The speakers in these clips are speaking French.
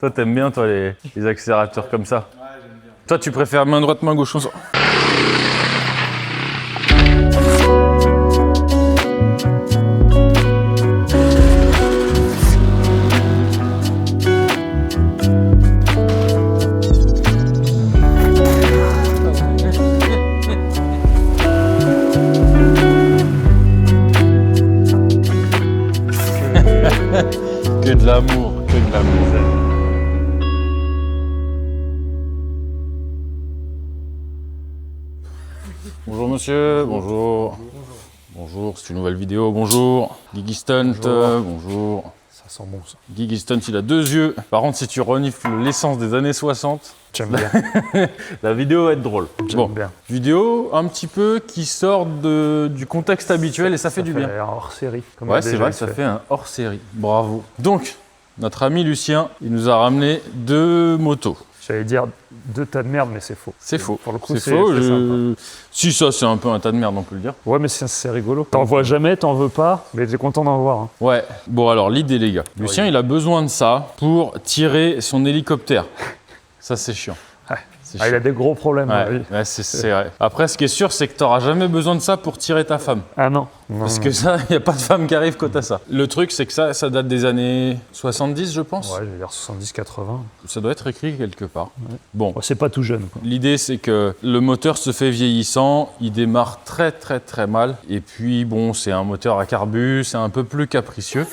Toi, t'aimes bien, toi, les accélérateurs comme ça? Ouais, j'aime bien. Toi, tu préfères main droite, main gauche? Que de l'amour, que de l'amour. Bonjour monsieur, bonjour. Bonjour, c'est une nouvelle vidéo, bonjour. Guigui Stunt, bonjour. Ça sent bon ça. Guigui Stunt, il a 2 yeux. Par contre, si tu renifles l'essence des années 60, j'aime bien. la vidéo va être drôle. J'aime bien. Vidéo un petit peu qui sort du contexte habituel et ça fait du bien. Un hors-série. Ouais, c'est vrai que ça fait un hors-série. Bravo. Donc, notre ami Lucien, il nous a ramené 2 motos. J'allais dire 2 tas de merde, mais c'est faux. C'est faux. Pour le coup, c'est faux. Sympa. Si ça, c'est un peu un tas de merde, on peut le dire. Ouais, mais c'est rigolo. T'en vois jamais, t'en veux pas, mais t'es content d'en voir. Hein. Ouais. Bon, alors, l'idée, les gars. Lucien, il a besoin de ça pour tirer son hélicoptère. Ça, c'est chiant. Ah, il a des gros problèmes. Ouais, c'est vrai. Après, ce qui est sûr, c'est que tu n'auras jamais besoin de ça pour tirer ta femme. Ah non. Parce que ça, il n'y a pas de femme qui arrive quand t'as ça. Le truc, c'est que ça date des années 70, je pense. Ouais, je vais dire 70-80. Ça doit être écrit quelque part. Ouais. Bon. Ouais, c'est pas tout jeune. L'idée, c'est que le moteur se fait vieillissant, il démarre très très très mal. Et puis, bon, c'est un moteur à carbu, c'est un peu plus capricieux.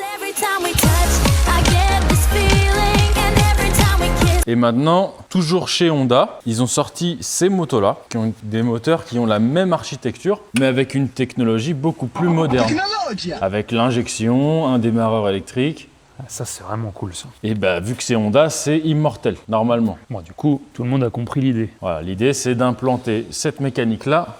Et maintenant, toujours chez Honda, ils ont sorti ces motos-là, qui ont des moteurs qui ont la même architecture, mais avec une technologie beaucoup plus moderne. Avec l'injection, un démarreur électrique. Ça, c'est vraiment cool, ça. Et bah, vu que c'est Honda, c'est immortel, normalement. Bon, du coup, tout le monde a compris l'idée. Voilà, l'idée, c'est d'implanter cette mécanique-là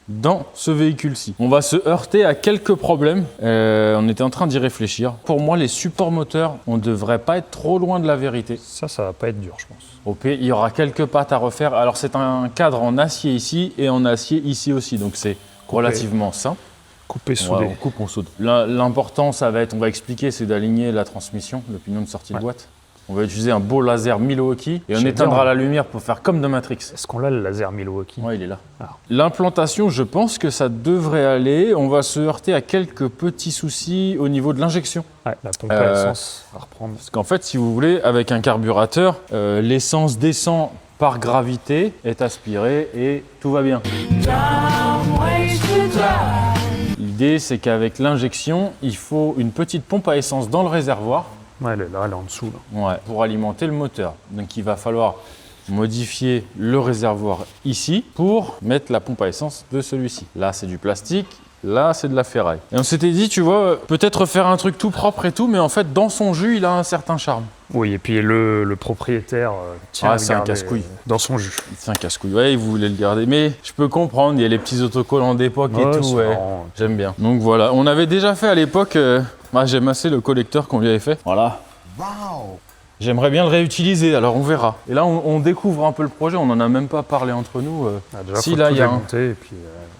dans ce véhicule-ci. On va se heurter à quelques problèmes. On était en train d'y réfléchir. Pour moi, les supports moteurs, on ne devrait pas être trop loin de la vérité. Ça va pas être dur, je pense. Au pire, il y aura quelques pattes à refaire. Alors, c'est un cadre en acier ici et en acier ici aussi. Donc, c'est relativement simple. Couper, souder. On coupe, on soude. L'important, ça va être, on va expliquer, c'est d'aligner la transmission, le pignon de sortie de boîte. On va utiliser un beau laser Milwaukee et on éteindra la lumière pour faire comme de Matrix. Est-ce qu'on a le laser Milwaukee? Ouais, il est là. L'implantation, je pense que ça devrait aller. On va se heurter à quelques petits soucis au niveau de l'injection. Ouais, la pompe à essence va reprendre. Parce qu'en fait, si vous voulez, avec un carburateur, l'essence descend par gravité, est aspirée et tout va bien. L'idée, c'est qu'avec l'injection, il faut une petite pompe à essence dans le réservoir. Ouais, elle est là, elle est en dessous. Là. Ouais, pour alimenter le moteur. Donc il va falloir modifier le réservoir ici pour mettre la pompe à essence de celui-ci. Là, c'est du plastique. Là, c'est de la ferraille. Et on s'était dit, tu vois, peut-être faire un truc tout propre et tout, mais en fait, dans son jus, il a un certain charme. Oui, et puis le propriétaire tient à le c'est un garder casse-couille. Dans son jus. C'est un casse-couille. Ouais, il voulait le garder. Mais je peux comprendre, il y a les petits autocollants d'époque et tout. Ouais. J'aime bien. Donc voilà, on avait déjà fait à l'époque, j'aime assez le collecteur qu'on lui avait fait. Voilà. Waouh! J'aimerais bien le réutiliser, alors on verra. Et là, on découvre un peu le projet, on n'en a même pas parlé entre nous. Déjà, si faut là, tout il y a démonter, et puis,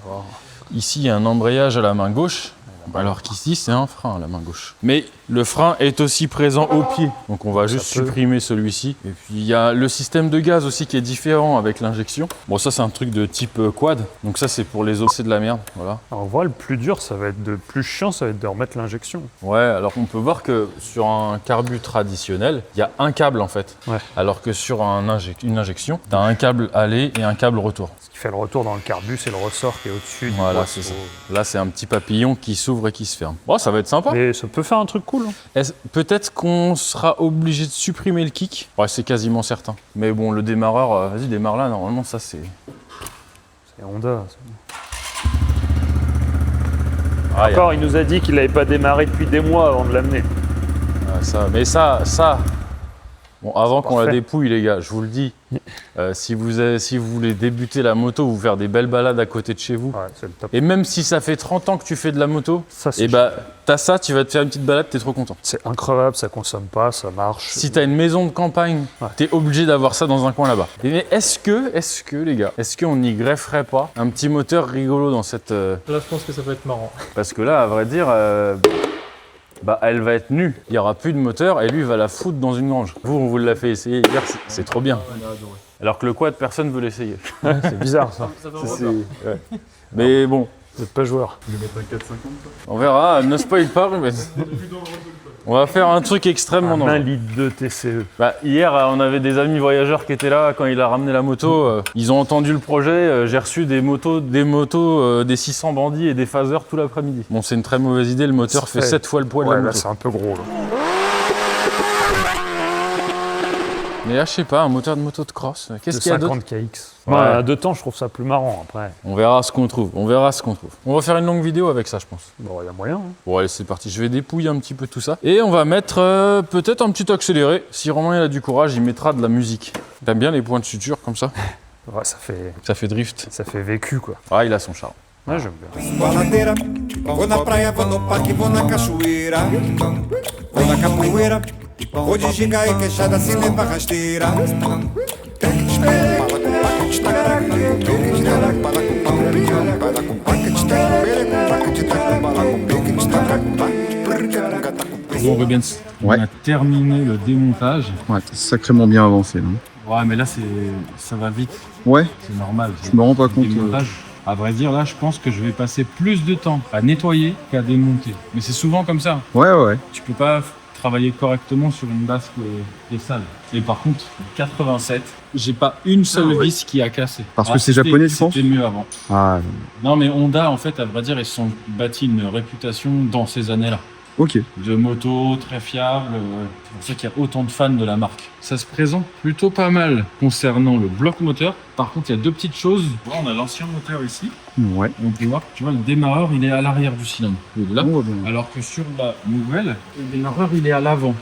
voir. Ici, il y a un embrayage à la main gauche, alors qu'ici, c'est un frein à la main gauche. Mais le frein est aussi présent au pied, donc on va juste supprimer celui-ci. Et puis, il y a le système de gaz aussi qui est différent avec l'injection. Bon, ça, c'est un truc de type quad, donc ça, c'est pour les os, c'est de la merde, voilà. Alors, on voit, le plus dur, ça va être plus chiant, ça va être de remettre l'injection. Ouais, alors on peut voir que sur un carbu traditionnel, il y a un câble en fait. Ouais. Alors que sur une injection, tu as un câble aller et un câble retour. Ce qui fait le retour dans le carbu, c'est le ressort qui est au-dessus. Voilà, c'est ça. Là, c'est un petit papillon qui s'ouvre et qui se ferme. Bon, ça va être sympa. Mais ça peut faire un truc cool. Hein. Peut-être qu'on sera obligé de supprimer le kick. Ouais, c'est quasiment certain. Mais bon, le démarreur, vas-y, démarre là. Normalement, ça, c'est... C'est Honda. Encore, il nous a dit qu'il n'avait pas démarré depuis des mois avant de l'amener. Mais ça... Bon, avant qu'on la dépouille, les gars, je vous le dis, si vous voulez débuter la moto, vous faire des belles balades à côté de chez vous, c'est le top. Et même si ça fait 30 ans que tu fais de la moto, t'as ça, tu vas te faire une petite balade, t'es trop content. C'est incroyable, ça consomme pas, ça marche. Si t'as une maison de campagne, t'es obligé d'avoir ça dans un coin là-bas. Mais est-ce que, les gars, est-ce qu'on n'y grefferait pas un petit moteur rigolo dans cette... Là, je pense que ça peut être marrant. Parce que là, à vrai dire... bah elle va être nue. Il n'y aura plus de moteur et lui il va la foutre dans une grange. Vous, on vous l'a fait essayer hier, c'est trop bien. Alors que le quad, personne ne veut l'essayer. C'est bizarre ça. Ouais. Mais bon. Vous n'êtes pas joueur. On verra, ne spoil pas, mais... On va faire un truc extrêmement dangereux. 1 litre de TCE. Bah, hier, on avait des amis voyageurs qui étaient là quand il a ramené la moto. Ils ont entendu le projet. J'ai reçu des motos, des 600 bandits et des phasers tout l'après-midi. Bon, c'est une très mauvaise idée. Le moteur fait 7 fois le poids de la moto. Là, c'est un peu gros. Là. Mais là, je sais pas, un moteur de moto de cross. Qu'est-ce qu'il y a d'autre ? 50 kx. Ouais. À 2 temps, je trouve ça plus marrant après. On verra ce qu'on trouve. On verra ce qu'on trouve. On va faire une longue vidéo avec ça, je pense. Bon, il y a moyen. Hein. Bon, allez, c'est parti. Je vais dépouiller un petit peu tout ça. Et on va mettre peut-être un petit accéléré. Si Romain il a du courage, il mettra de la musique. T'aimes bien les points de suture comme ça ? Ouais, ça fait drift. Ça fait vécu quoi. Ah, il a son charme. Ouais, j'aime bien. Vou na praia, vou no parque, vou na cachoeira. Vou na capoeira. Vou de giga e queixada, se leva rasteira. Bon, Rubens, on a terminé le démontage. Ouais, t'as sacrément bien avancé. Hein. Ouais, mais là, ça va vite. Ouais, C'est normal. je me rends pas compte. Démontage. À vrai dire, là, je pense que je vais passer plus de temps à nettoyer qu'à démonter. Mais c'est souvent comme ça. Ouais. Tu peux pas travailler correctement sur une base qui est sale. Et par contre, 87, j'ai pas une seule vis qui a cassé. Parce que c'est japonais, tu penses ? C'était mieux avant. Ah, Non, mais Honda, en fait, à vrai dire, ils se sont bâtis une réputation dans ces années-là. ok. De moto très fiable. C'est pour ça qu'il y a autant de fans de la marque. Ça se présente plutôt pas mal concernant le bloc moteur. Par contre, il y a deux petites choses. Là, on a l'ancien moteur ici. Ouais. On peut voir, tu vois, le démarreur, il est à l'arrière du cylindre. Là. On voit bien. Alors que sur la nouvelle, le démarreur, il est à l'avant.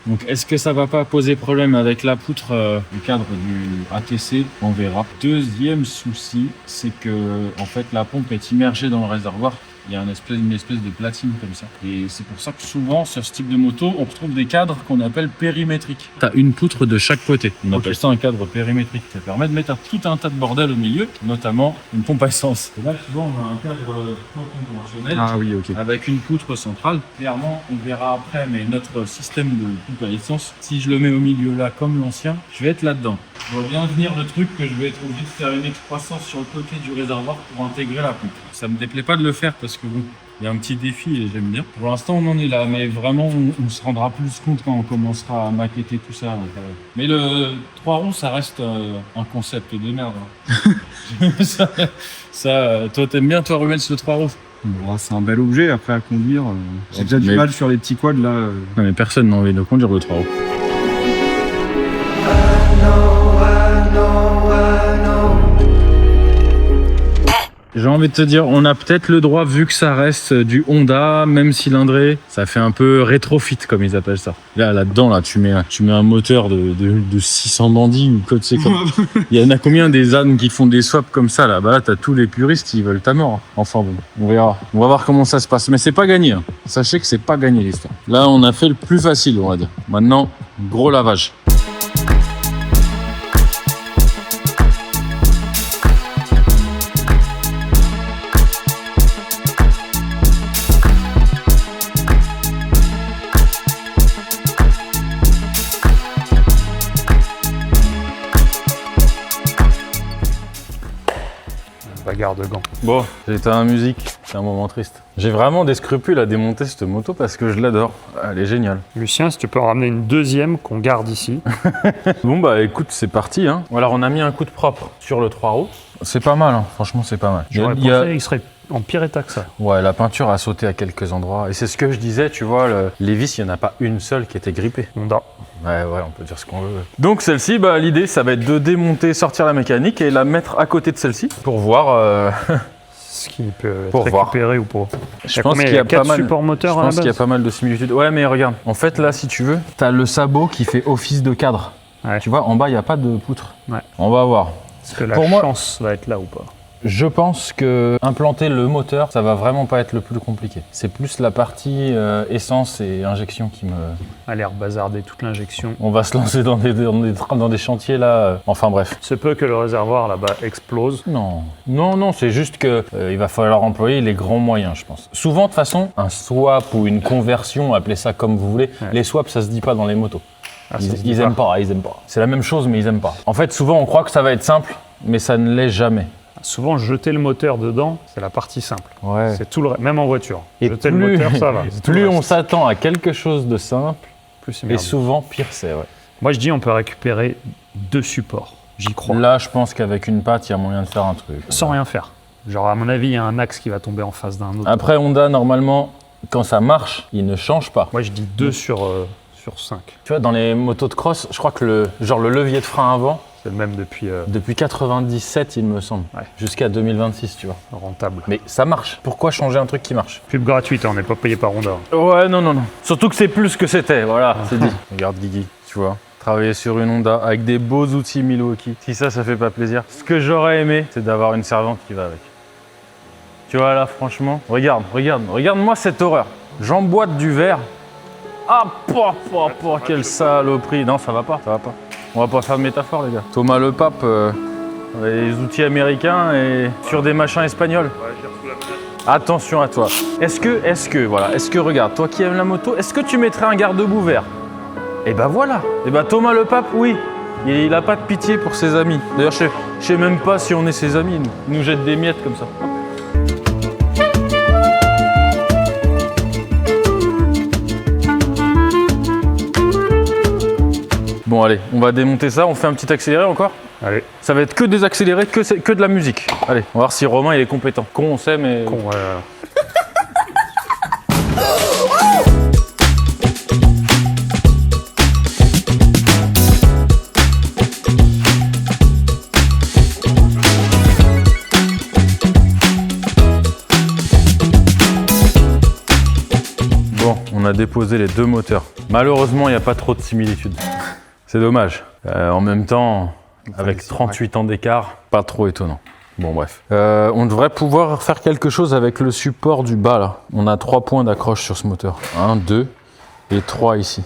Donc, est-ce que ça va pas poser problème avec la poutre du cadre du ATC ? On verra. Deuxième souci, c'est que, en fait, la pompe est immergée dans le réservoir. Il y a une espèce de platine comme ça. Et c'est pour ça que souvent, sur ce type de moto, on retrouve des cadres qu'on appelle périmétriques. Tu as une poutre de chaque côté. On appelle ça un cadre périmétrique. Ça permet de mettre tout un tas de bordel au milieu, notamment une pompe à essence. Et là, souvent, on a un cadre conventionnel Ah oui, ok. avec une poutre centrale. Clairement, on verra après, mais notre système de pompe à essence, si je le mets au milieu là, comme l'ancien, je vais être là-dedans. Je vois bien venir le truc que je vais être obligé de faire une excroissance sur le côté du réservoir pour intégrer la pompe. Ça me déplaît pas de le faire parce que bon, il y a un petit défi et j'aime bien. Pour l'instant, on en est là, mais vraiment, on se rendra plus compte quand on commencera à maqueter tout ça. Mais le 3 roues, ça reste un concept de merde. Hein. Toi, t'aimes bien, toi, Rubens, le 3 roues? Bon, c'est un bel objet après à conduire. J'ai déjà du mal sur les petits quads là. Non, mais personne n'a envie de conduire le 3 roues. J'ai envie de te dire, on a peut-être le droit, vu que ça reste du Honda, même cylindré, ça fait un peu rétrofit comme ils appellent ça. Là-dedans, là, tu mets un moteur de 600 bandits ou quoi, tu sais comme. Il y en a combien des ânes qui font des swaps comme ça là? Bah là, t'as tous les puristes, ils veulent ta mort. Enfin bon, on verra. On va voir comment ça se passe. Mais c'est pas gagné. Hein. Sachez que c'est pas gagné l'histoire. Là, on a fait le plus facile, on va dire. Maintenant, gros lavage. Bagarre de gants. Bon, j'étais à la musique, c'est un moment triste. J'ai vraiment des scrupules à démonter cette moto parce que je l'adore. Elle est géniale. Lucien, si tu peux en ramener une deuxième qu'on garde ici. Bon bah écoute, c'est parti. Hein. Alors on a mis un coup de propre sur le 3 roues. C'est pas mal, hein. Franchement c'est pas mal. J'aurais pensé qu'il serait en pire état que ça. Ouais, la peinture a sauté à quelques endroits. Et c'est ce que je disais, tu vois, les vis, il n'y en a pas une seule qui était grippée. Honda. Ouais, on peut dire ce qu'on veut. Donc celle-ci, bah, l'idée, ça va être de démonter, sortir la mécanique et la mettre à côté de celle-ci pour voir... ce qui peut être récupéré ou pas. Je pense qu'il y a 4 supports moteurs à la base. Je pense qu'il y a pas mal de similitudes. Ouais, mais regarde, en fait, là, si tu veux, t'as le sabot qui fait office de cadre. Ouais. Tu vois, en bas, il n'y a pas de poutre. Ouais. On va voir. Est-ce que la chance va être là ou pas? Je pense que implanter le moteur, ça va vraiment pas être le plus compliqué. C'est plus la partie essence et injection qui me... A l'air bazardé toute l'injection. On va se lancer dans des chantiers là. Enfin bref. Se peut que le réservoir là-bas explose. Non, c'est juste que il va falloir employer les grands moyens, je pense. Souvent, de toute façon, un swap ou une conversion, appelez ça comme vous voulez, les swaps, ça se dit pas dans les motos. Ils aiment pas. C'est la même chose, mais ils aiment pas. En fait, souvent, on croit que ça va être simple, mais ça ne l'est jamais. Souvent, jeter le moteur dedans, c'est la partie simple. Ouais. C'est tout le même en voiture. Et jeter le moteur, ça va. Plus on s'attend à quelque chose de simple, plus c'est et merdeux. souvent, pire c'est. Ouais. Moi, je dis on peut récupérer 2 supports. J'y crois. Là, je pense qu'avec une patte, il y a moyen de faire un truc. Sans rien faire. Genre, à mon avis, il y a un axe qui va tomber en face d'un autre. Après, Honda, normalement, quand ça marche, il ne change pas. Moi, je dis 2 sur 5. Tu vois, dans les motos de cross, je crois que le levier de frein avant, C'est le même depuis 97, il me semble, jusqu'à 2026, tu vois. rentable. Mais ça marche. Pourquoi changer un truc qui marche? Pub gratuite, on n'est pas payé par Honda. Ouais, non. Surtout que c'est plus que c'était, voilà, c'est dit. Regarde Guigui, tu vois. Travailler sur une Honda avec des beaux outils Milwaukee. Si ça fait pas plaisir. Ce que j'aurais aimé, c'est d'avoir une servante qui va avec. Tu vois là, franchement, regarde-moi cette horreur. J'emboîte du verre. Ah, quelle saloperie. Non, ça va pas. On va pas faire de métaphore, les gars. Thomas Le Pape, les outils américains et sur des machins espagnols. Attention à toi. Est-ce que, regarde, toi qui aimes la moto, est-ce que tu mettrais un garde-boue vert? Eh ben voilà. Eh ben Thomas Le Pape, oui. Il a pas de pitié pour ses amis. D'ailleurs, je sais même pas si on est ses amis. Il nous jette des miettes comme ça. Bon allez, on va démonter ça, on fait un petit accéléré encore. Allez. Ça va être que des accélérés, que de la musique. Allez, on va voir si Romain il est compétent. Con on sait mais... Con, Bon, on a déposé les 2 moteurs. Malheureusement, il n'y a pas trop de similitudes. C'est dommage. En même temps, avec 38 ans d'écart, pas trop étonnant. Bon bref. On devrait pouvoir faire quelque chose avec le support du bas là. On a 3 points d'accroche sur ce moteur. 1, 2 et 3 ici.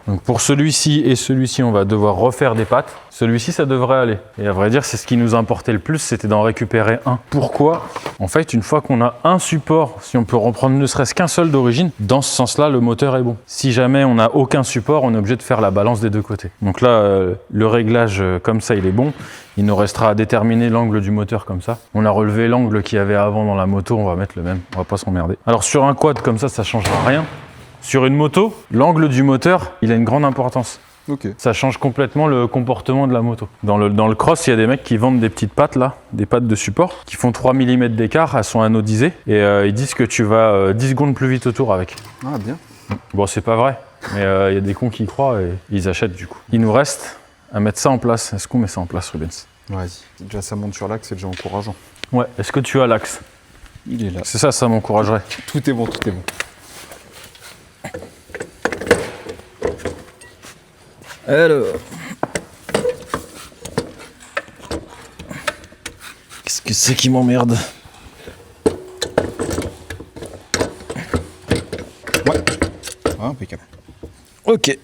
Donc pour celui-ci et celui-ci, on va devoir refaire des pattes. Celui-ci, ça devrait aller. Et à vrai dire, c'est ce qui nous importait le plus, c'était d'en récupérer un. Pourquoi? En fait, une fois qu'on a un support, si on peut reprendre ne serait-ce qu'un seul d'origine, dans ce sens-là, le moteur est bon. Si jamais on n'a aucun support, on est obligé de faire la balance des 2 côtés. Donc là, le réglage comme ça, il est bon. Il nous restera à déterminer l'angle du moteur comme ça. On a relevé l'angle qu'il y avait avant dans la moto, on va mettre le même. On va pas s'emmerder. Alors sur un quad comme ça changera rien. Sur une moto, l'angle du moteur, il a une grande importance. Ok. Ça change complètement le comportement de la moto. Dans le cross, il y a des mecs qui vendent des petites pattes là, des pattes de support, qui font 3 mm d'écart, elles sont anodisées, et ils disent que tu vas 10 secondes plus vite autour avec. Ah bien. Bon, c'est pas vrai, mais il y a des cons qui y croient et ils achètent du coup. Il nous reste à mettre ça en place. Est-ce qu'on met ça en place, Rubens? Vas-y. Déjà ça monte sur l'axe, c'est déjà encourageant. Ouais, est-ce que tu as l'axe? Il est là. C'est ça, ça m'encouragerait. Tout est bon, tout est bon. Alors, qu'est-ce que c'est qui m'emmerde? Ouais. Ah, impeccable. Ok.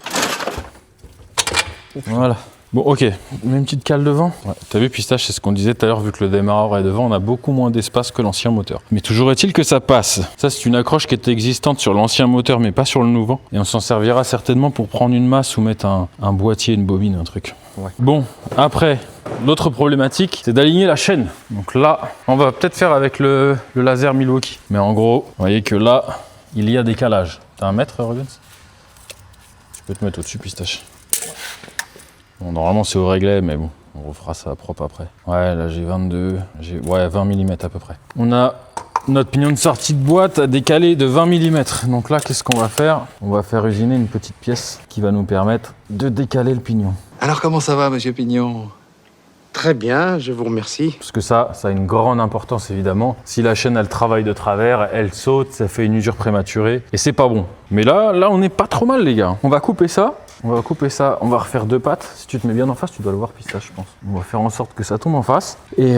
Voilà. Bon, ok. Une petite cale devant. Ouais. T'as vu, Pistache, c'est ce qu'on disait tout à l'heure, vu que le démarreur est devant, on a beaucoup moins d'espace que l'ancien moteur. Mais toujours est-il que ça passe. Ça, c'est une accroche qui était existante sur l'ancien moteur, mais pas sur le nouveau. Et on s'en servira certainement pour prendre une masse ou mettre un boîtier, une bobine, un truc. Ouais. Bon, après, l'autre problématique, c'est d'aligner la chaîne. Donc là, on va peut-être faire avec le laser Milwaukee. Mais en gros, vous voyez que là, il y a des calages. T'as 1 mètre, Rubens? Tu peux te mettre au-dessus, Pistache. Bon, normalement c'est au réglet, mais bon, on refera ça propre après. Ouais, là j'ai 22, ouais 20 mm à peu près. On a notre pignon de sortie de boîte à décaler de 20 mm. Donc là, qu'est-ce qu'on va faire? On va faire usiner une petite pièce qui va nous permettre de décaler le pignon. Alors comment ça va, monsieur Pignon? Très bien, je vous remercie. Parce que ça a une grande importance évidemment. Si la chaîne elle travaille de travers, elle saute, ça fait une usure prématurée et c'est pas bon. Mais là on n'est pas trop mal les gars. On va couper ça. On va couper ça, on va refaire 2 pattes. Si tu te mets bien en face, tu dois le voir Pistache, je pense. On va faire en sorte que ça tombe en face. Et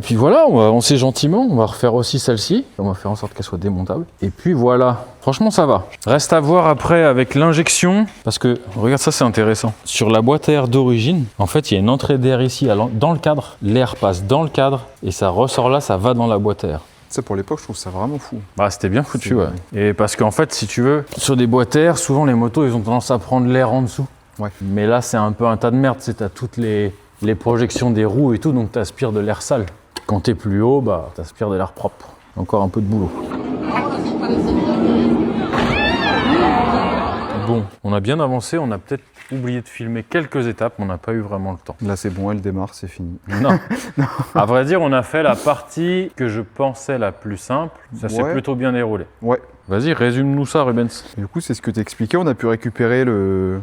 puis voilà, on va avancer gentiment. On va refaire aussi celle-ci. On va faire en sorte qu'elle soit démontable. Et puis voilà. Franchement, ça va. Reste à voir après avec l'injection. Parce que, regarde ça, c'est intéressant. Sur la boîte à air d'origine, en fait, il y a une entrée d'air ici dans le cadre. L'air passe dans le cadre et ça ressort là, ça va dans la boîte à air. Ça, pour l'époque, je trouve ça vraiment fou. Bah, c'était bien foutu, ouais. Et parce qu'en fait, si tu veux, sur des boîtes à air, souvent les motos, ils ont tendance à prendre l'air en dessous. Ouais. Mais là, c'est un peu un tas de merde. Tu sais, t'as toutes les projections des roues et tout, donc t'aspires de l'air sale. Quand t'es plus haut, bah, t'aspires de l'air propre. Encore un peu de boulot. Bon, on a bien avancé, on a peut-être oublié de filmer quelques étapes, mais on n'a pas eu vraiment le temps. Là, c'est bon, elle démarre, c'est fini. Non. À vrai dire, on a fait la partie que je pensais la plus simple. Ça s'est plutôt bien déroulé. Ouais. Vas-y, résume-nous ça, Rubens. Du coup, c'est ce que t'expliquais, on a pu récupérer le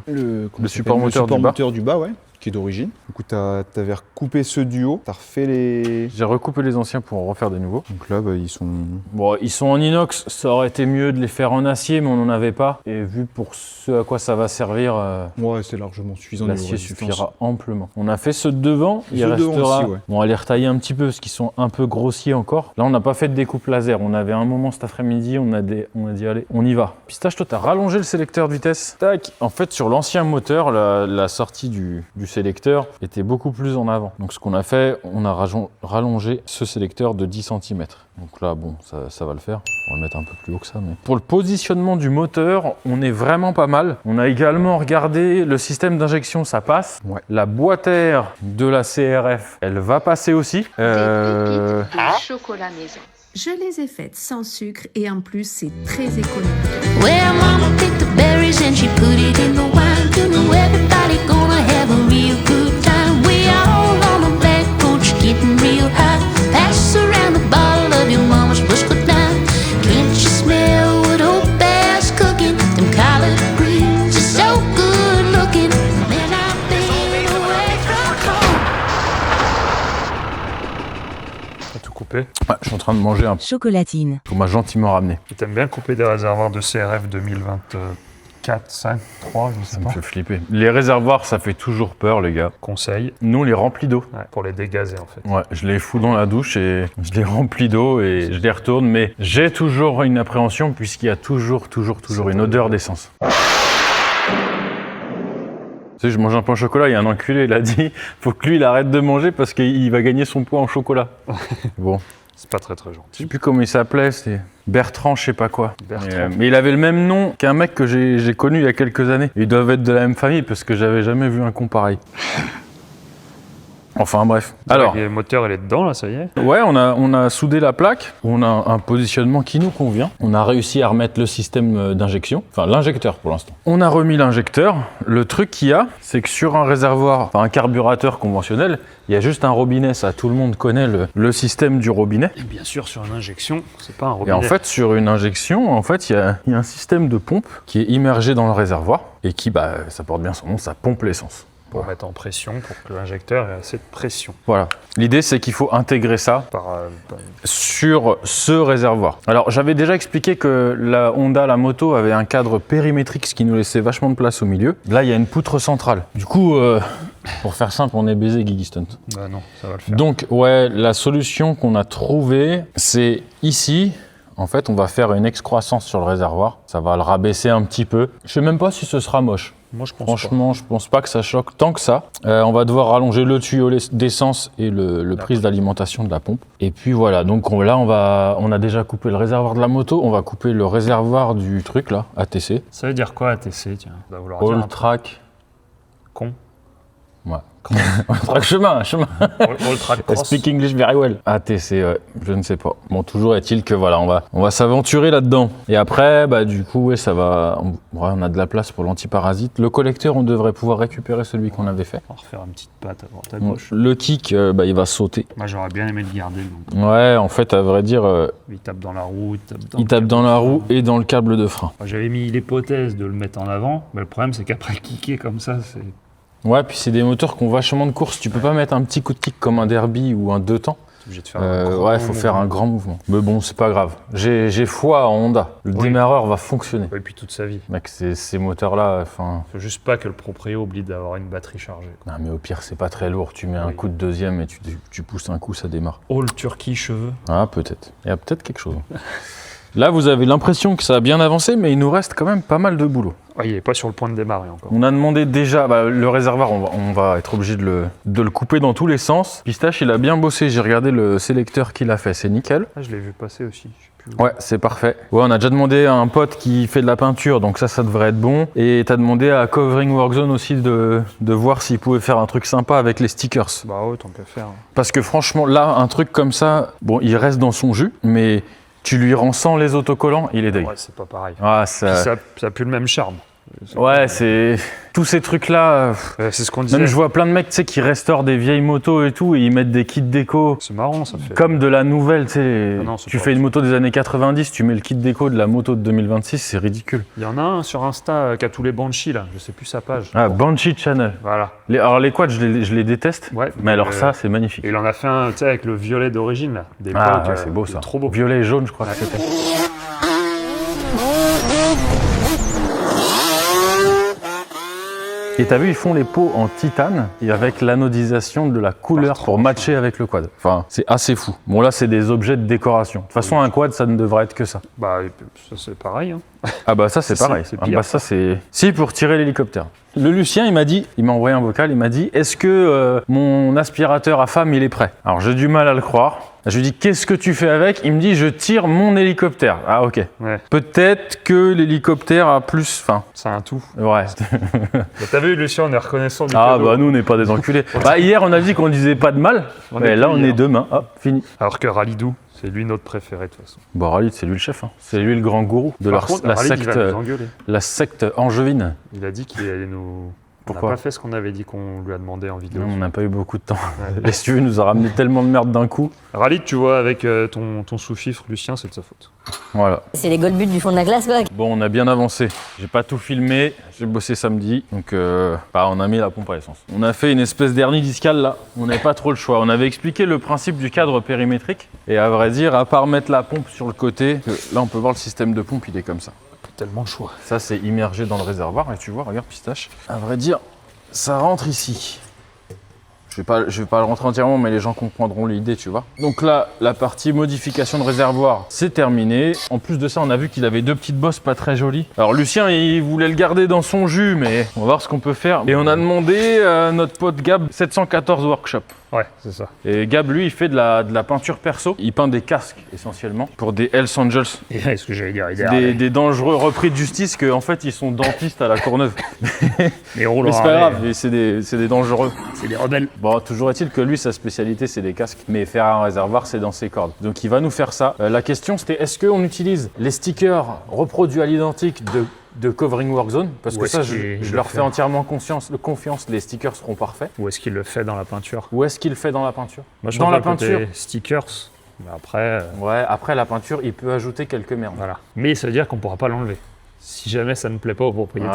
support moteur du bas, ouais, qui est d'origine. Du coup, t'avais recoupé ceux du haut, t'as refait les... J'ai recoupé les anciens pour en refaire des nouveaux. Donc là, bah, ils sont... Bon, ils sont en inox, ça aurait été mieux de les faire en acier, mais on n'en avait pas. Et vu pour ce à quoi ça va servir, ouais, c'est largement suffisant. L'acier suffira amplement. On a fait ceux de devant, il restera... Aussi, ouais. Bon, on va les retailler un petit peu, parce qu'ils sont un peu grossiers encore. Là, on n'a pas fait de découpe laser. On avait un moment cet après-midi, on a dit, allez, on y va. Pistache, toi, t'as rallongé le sélecteur de vitesse. Tac. En fait, sur l'ancien moteur, la sortie du sélecteur était beaucoup plus en avant. Donc ce qu'on a fait, on a rallongé ce sélecteur de 10 cm. Donc là, bon, ça va le faire. On va le mettre un peu plus haut que ça. Mais... Pour le positionnement du moteur, on est vraiment pas mal. On a également regardé le système d'injection, ça passe. Ouais. La boîte à air de la CRF, elle va passer aussi. Des pépites de chocolat maison. Je les ai faites sans sucre et en plus c'est très économique. Well, mama picked the berries and she put it in the wine. You know everybody gonna have a real good time. We all on the back porch getting real high. Pass around the bottle of your mama's bush good dime. Can't you smell what old bear's cooking? Them collard greens are so good looking. Man, I've been away from home. T'as tout coupé? Ouais, je suis en train de manger un chocolatine. On m'a gentiment ramené. Et t'aimes bien couper des réservoirs de CRF 2024, 5, 3, je sais pas. Ça me fait flipper. Les réservoirs, ça fait toujours peur, les gars. Conseil. Nous, on les remplit d'eau. Ouais, pour les dégazer, en fait. Ouais, je les fous dans la douche et je les remplis d'eau et je les retourne. Mais j'ai toujours une appréhension puisqu'il y a toujours une odeur d'essence. Tu sais, je mange un pain au chocolat, il y a un enculé, il a dit faut que lui, il arrête de manger parce qu'il va gagner son poids en chocolat. Bon. C'est pas très gentil. Je sais plus comment il s'appelait, c'est Bertrand, je sais pas quoi. Bertrand. Mais il avait le même nom qu'un mec que j'ai connu il y a quelques années. Ils doivent être de la même famille parce que j'avais jamais vu un con pareil. Enfin bref. Alors, le moteur, il est dedans là, ça y est. Ouais, on a soudé la plaque. On a un positionnement qui nous convient. On a réussi à remettre le système d'injection, enfin l'injecteur pour l'instant. On a remis l'injecteur. Le truc qu'il y a, c'est que sur un réservoir, enfin un carburateur conventionnel, il y a juste un robinet. Ça, tout le monde connaît le système du robinet. Et bien sûr, sur une injection, c'est pas un robinet. Et en fait, sur une injection, en fait, il y a un système de pompe qui est immergé dans le réservoir et qui, ça porte bien son nom, ça pompe l'essence. Pour mettre en pression, pour que l'injecteur ait assez de pression. Voilà. L'idée, c'est qu'il faut intégrer ça sur ce réservoir. Alors, j'avais déjà expliqué que la Honda, la moto, avait un cadre périmétrique, ce qui nous laissait vachement de place au milieu. Là, il y a une poutre centrale. Du coup, pour faire simple, on est baisé Guigui Stunt. Bah non, ça va le faire. Donc, ouais, la solution qu'on a trouvée, c'est ici. En fait, on va faire une excroissance sur le réservoir. Ça va le rabaisser un petit peu. Je sais même pas si ce sera moche. Moi, je pense Franchement, je pense pas que ça choque tant que ça. On va devoir rallonger le tuyau d'essence et le prise d'alimentation de la pompe. Et puis voilà, donc là, on a déjà coupé le réservoir de la moto. On va couper le réservoir du truc là, ATC. Ça veut dire quoi ATC, tiens? Ça va vouloir All dire track. Con. Ouais. chemin. All track cross. Speak English very well. ATC, je ne sais pas. Bon, toujours est-il que voilà, on va s'aventurer là-dedans. Et après, du coup, ouais, ça va. On a de la place pour l'antiparasite. Le collecteur, on devrait pouvoir récupérer celui qu'on avait fait. On va refaire une petite patte à droite à gauche. Le kick, il va sauter. Moi, j'aurais bien aimé le garder. Donc. Ouais, en fait, à vrai dire. Il tape dans la roue. Il tape dans la roue et dans le câble de frein. J'avais mis l'hypothèse de le mettre en avant, mais le problème, c'est qu'après kicker comme ça, c'est. Ouais, puis c'est des moteurs qui ont vachement de course. Tu peux pas mettre un petit coup de kick comme un derby ou un 2 temps. T'es obligé de faire un grand ouais, faut faire un grand mouvement. Mais bon, c'est pas grave. J'ai foi en Honda. Le démarreur va fonctionner. Et puis toute sa vie. Mec, ces moteurs-là, enfin... Faut juste pas que le proprio oublie d'avoir une batterie chargée. Non, mais au pire, c'est pas très lourd. Tu mets un coup de deuxième et tu pousses un coup, ça démarre. All Turkey cheveux. Ah, peut-être. Il y a peut-être quelque chose. Là, vous avez l'impression que ça a bien avancé, mais il nous reste quand même pas mal de boulot. Ah, il est pas sur le point de démarrer encore. On a demandé déjà, le réservoir, on va être obligé de le couper dans tous les sens. Pistache, il a bien bossé. J'ai regardé le sélecteur qu'il a fait, c'est nickel. Ah, je l'ai vu passer aussi. Je sais plus où. Ouais, c'est parfait. Ouais, on a déjà demandé à un pote qui fait de la peinture, donc ça devrait être bon. Et t'as demandé à Covering Workzone aussi de voir s'il pouvait faire un truc sympa avec les stickers. Bah ouais, tant qu'à faire. Parce que franchement, là, un truc comme ça, bon, il reste dans son jus, mais tu lui rends sans les autocollants, il est deg. Ouais, c'est pas pareil. Ah, Ça a plus le même charme. Ouais, c'est... Tous ces trucs-là... C'est ce qu'on disait. Même je vois plein de mecs, tu sais, qui restaurent des vieilles motos et tout, et ils mettent des kits déco. C'est marrant, ça fait... Comme de la nouvelle, tu sais. Ah non, tu fais une moto des années 90, tu mets le kit déco de la moto de 2026, c'est ridicule. Il y en a un sur Insta qui a tous les Banshee, là. Je sais plus sa page. Ah, Banshee Channel. Voilà. Alors les quads, je les déteste, Ouais. mais alors ça, c'est magnifique. Et il en a fait un, tu sais, avec le violet d'origine, là. Ah, ouais, c'est beau ça. Trop beau. Violet et jaune, je crois que c'était. Et t'as vu, ils font les pots en titane et avec l'anodisation de la couleur pour matcher avec le quad. Enfin, c'est assez fou. Bon, là, c'est des objets de décoration. De toute façon, un quad, ça ne devrait être que ça. Bah, ça c'est pareil. Hein. Ah bah ça, c'est pareil. C'est Ah, pire. bah ça, c'est... Si, pour tirer l'hélicoptère. Le Lucien, il m'a envoyé un vocal, il m'a dit « Est-ce que mon aspirateur à femme, il est prêt ?» Alors, j'ai du mal à le croire. Je lui dis « Qu'est-ce que tu fais avec ?» Il me dit « Je tire mon hélicoptère. » Ah, ok. Ouais. Peut-être que l'hélicoptère a plus... Enfin, C'est un tout. ouais. Bah, t'as vu, Lucien, on est reconnaissant du Ah cadeau. bah nous, on n'est pas des enculés. Bah hier, on a dit qu'on disait pas de mal. Mais là, on est demain. Hop, fini. Alors que Ralidou, c'est lui notre préféré, de toute façon. Bon, Ralid, c'est lui le chef. Hein. C'est lui le grand gourou de Par contre, la Ralid, il va secte, nous engueuler. la secte angevine. Il a dit qu'il allait nous... Pourquoi On n'a pas fait ce qu'on avait dit qu'on lui a demandé en vidéo. Non, on n'a pas eu beaucoup de temps. Et si tu veux, il nous a ramené tellement de merde d'un coup. Ralid, tu vois, avec ton sous-fifre, Lucien, c'est de sa faute. Voilà. C'est les gold buts du fond de la classe, quoi. Bon, on a bien avancé. J'ai pas tout filmé. J'ai bossé samedi. Donc, on a mis la pompe à essence. On a fait une espèce d'hernie discale là. On n'avait pas trop le choix. On avait expliqué le principe du cadre périmétrique. Et à vrai dire, à part mettre la pompe sur le côté, là, on peut voir le système de pompe, il est comme ça. Tellement de choix. Ça, c'est immergé dans le réservoir. Et tu vois, regarde, Pistache. À vrai dire, ça rentre ici. Je vais pas le rentrer entièrement, mais les gens comprendront l'idée, tu vois. Donc là, la partie modification de réservoir, c'est terminé. En plus de ça, on a vu qu'il avait deux petites bosses pas très jolies. Alors Lucien, il voulait le garder dans son jus, mais on va voir ce qu'on peut faire. Et on a demandé à notre pote Gab 714 Workshop. Ouais, c'est ça. Et Gab, lui, il fait de la peinture perso. Il peint des casques, essentiellement, pour des Hells Angels. Et ce que j'allais dire, Des dangereux repris de justice qu'en fait, ils sont dentistes à la Courneuve. Mais roulants. Mais c'est pas grave, c'est des dangereux. C'est des rebelles. Bon, toujours est-il que lui, sa spécialité, c'est des casques. Mais faire un réservoir, c'est dans ses cordes. Donc, il va nous faire ça. La question, c'était est-ce qu'on utilise les stickers reproduits à l'identique de Covering Workzone? Parce que ça, je leur fais entièrement confiance. Les stickers seront parfaits. Ou est-ce qu'il le fait dans la peinture? Ou est-ce qu'il le fait dans la peinture? Moi, je dans la préfère le peinture. côté stickers. Mais après... Ouais, après la peinture, il peut ajouter quelques merdes. Voilà. Mais ça veut dire qu'on pourra pas l'enlever. Si jamais ça ne plaît pas au propriétaire.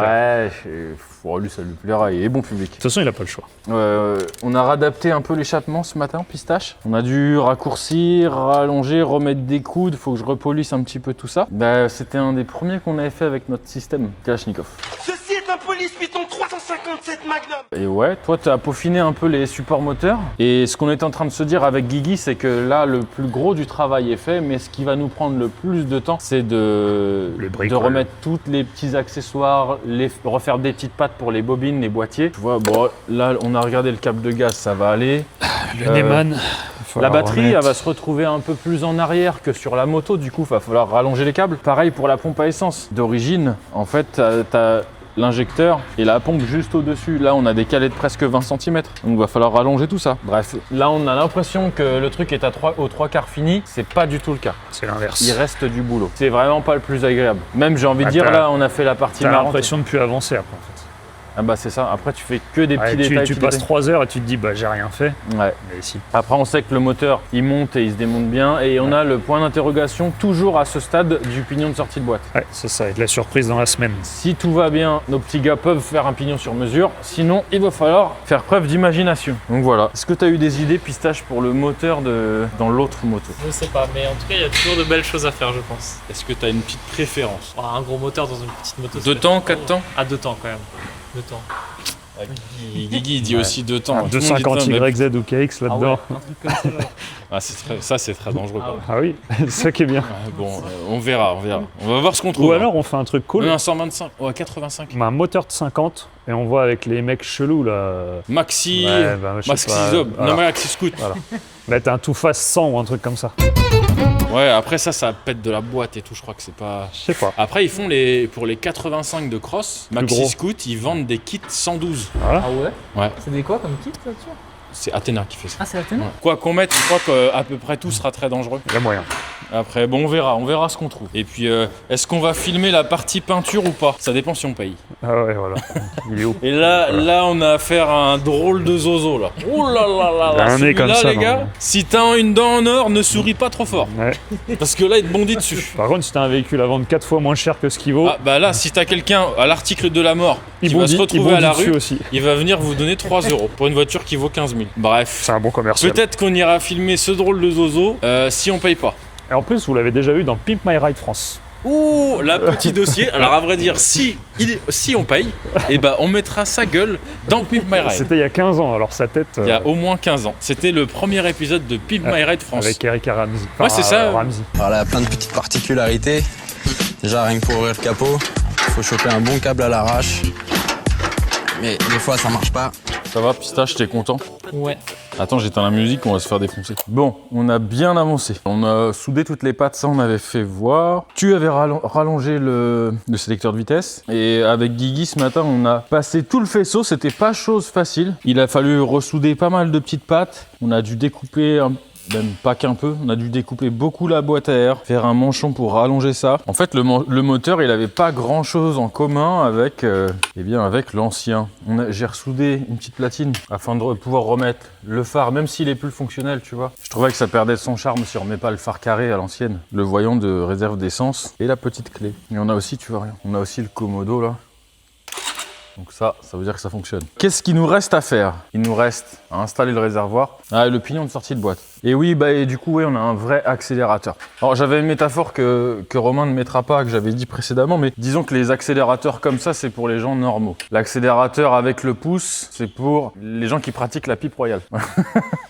Ouais, lui ça lui plaira, il est bon public. De toute façon, il a pas le choix. On a réadapté un peu l'échappement ce matin, Pistache. On a dû raccourcir, rallonger, remettre des coudes, faut que je repolisse un petit peu tout ça. C'était un des premiers qu'on avait fait avec notre système Kalachnikov. Ceci est un Police Python 357 Magnum. Et ouais, toi tu as peaufiné un peu les supports moteurs. Et ce qu'on est en train de se dire avec Guigui, c'est que là le plus gros du travail est fait, mais ce qui va nous prendre le plus de temps, c'est de remettre tous les petits accessoires, refaire des petites pattes pour les bobines, les boîtiers. Tu vois, bon, là on a regardé le câble de gaz, ça va aller. Le Neyman. La batterie, elle va se retrouver un peu plus en arrière que sur la moto, du coup, il va falloir rallonger les câbles. Pareil pour la pompe à essence. D'origine, en fait, t'as l'injecteur et la pompe juste au-dessus. Là, on a des calets de presque 20 cm. Donc, il va falloir rallonger tout ça. Bref, là, on a l'impression que le truc est aux trois quarts fini. C'est pas du tout le cas. C'est l'inverse. Il reste du boulot. C'est vraiment pas le plus agréable. Même, j'ai envie de dire, là, on a fait la partie T'as marrante. l'impression de plus avancer après, en fait. Ah bah c'est ça, après tu fais que des petits Ouais, détails. tu passes 3 heures et tu te dis bah j'ai rien fait. Ouais. Mais si. Après on sait que le moteur il monte et il se démonte bien et on a le point d'interrogation toujours à ce stade du pignon de sortie de boîte. Ouais, c'est ça, et de la surprise dans la semaine. Si tout va bien, nos petits gars peuvent faire un pignon sur mesure, sinon il va falloir faire preuve d'imagination. Donc voilà. Est-ce que tu as eu des idées, Pistache, pour le moteur dans l'autre moto? Je sais pas, mais en tout cas, il y a toujours de belles choses à faire, je pense. Est-ce que tu as une petite préférence? Un gros moteur dans une petite moto. 2 temps, 4 temps? Ah, 2 temps quand même. 2 temps. Guigui dit aussi 2 temps. 250 YZ ou KX là-dedans. Un truc comme ça, ouais. Ah, ça c'est très dangereux. Ah ouais. Ah oui, c'est ça qui est bien. Bon, on verra. On va voir ce qu'on trouve. Ou alors on fait un truc cool. Un 125, ouais, 85. On a un moteur de 50 et on voit avec les mecs chelous là. Maxi, Ouais, bah, je sais Maxi pas, Zob, voilà. non Maxi Scoot. Voilà. Mettre un tout face 100 ou un truc comme ça. Ouais, après ça pète de la boîte et tout, je crois que c'est pas... Je sais pas. Après ils font pour les 85 de cross, Maxi gros. Scoot, ils vendent des kits 112. Voilà. Ah ouais? Ouais. C'est des quoi comme kit là-dessus? C'est Athéna qui fait ça. Ah, c'est Athéna? Ouais. Quoi qu'on mette, je crois qu'à peu près tout sera très dangereux. Il y a moyen. Après, bon, on verra ce qu'on trouve. Et puis, est-ce qu'on va filmer la partie peinture ou pas? Ça dépend si on paye. Ah ouais, voilà. Il est où? Et là, on a affaire à un drôle de zozo, là. Oh là là là Il a là, un nez comme celui-là, ça, les gars, non. si t'as une dent en or, ne souris pas trop fort. Ouais. Parce que là, il te bondit dessus. Par contre, si t'as un véhicule à vendre 4 fois moins cher que ce qu'il vaut, Ah, bah là, si t'as quelqu'un à l'article de la mort qui va se retrouver à la dessus rue, aussi. il va venir vous donner 3 euros pour une voiture qui vaut 15 000. Bref. C'est un bon commercial. Peut-être qu'on ira filmer ce drôle de zozo si on paye pas. Et en plus, vous l'avez déjà eu dans Pimp My Ride France. Ouh, la petit dossier. Alors à vrai dire, si on paye, et ben on mettra sa gueule dans Pimp My Ride. C'était il y a 15 ans, alors sa tête. Il y a au moins 15 ans. C'était le premier épisode de Pimp My Ride France. Avec Eric et Ramsey. Ouais, c'est ça. Ramsey. Alors là, il y a plein de petites particularités. Déjà, rien que pour ouvrir le capot, il faut choper un bon câble à l'arrache. Mais des fois, ça marche pas. Ça va, Pistache, t'es content? Ouais. Attends, j'éteins la musique, on va se faire défoncer. Bon, on a bien avancé. On a soudé toutes les pattes, ça on avait fait voir. Tu avais rallongé le sélecteur de vitesse. Et avec Guigui, ce matin, on a passé tout le faisceau. C'était pas chose facile. Il a fallu ressouder pas mal de petites pattes. On a dû découper même pas qu'un peu, on a dû découper beaucoup la boîte à air, faire un manchon pour rallonger ça. En fait, le moteur, il avait pas grand chose en commun avec l'ancien. J'ai ressoudé une petite platine afin de pouvoir remettre le phare, même s'il est plus fonctionnel, tu vois. Je trouvais que ça perdait de son charme si on remet pas le phare carré à l'ancienne, le voyant de réserve d'essence et la petite clé. Et on a aussi, tu vois rien, on a aussi le Komodo là. Donc ça veut dire que ça fonctionne. Qu'est-ce qu'il nous reste à faire? Il nous reste à installer le réservoir. Ah, et le pignon de sortie de boîte. Et oui, et du coup, oui, on a un vrai accélérateur. Alors, j'avais une métaphore que Romain ne mettra pas, que j'avais dit précédemment, mais disons que les accélérateurs comme ça, c'est pour les gens normaux. L'accélérateur avec le pouce, c'est pour les gens qui pratiquent la pipe royale.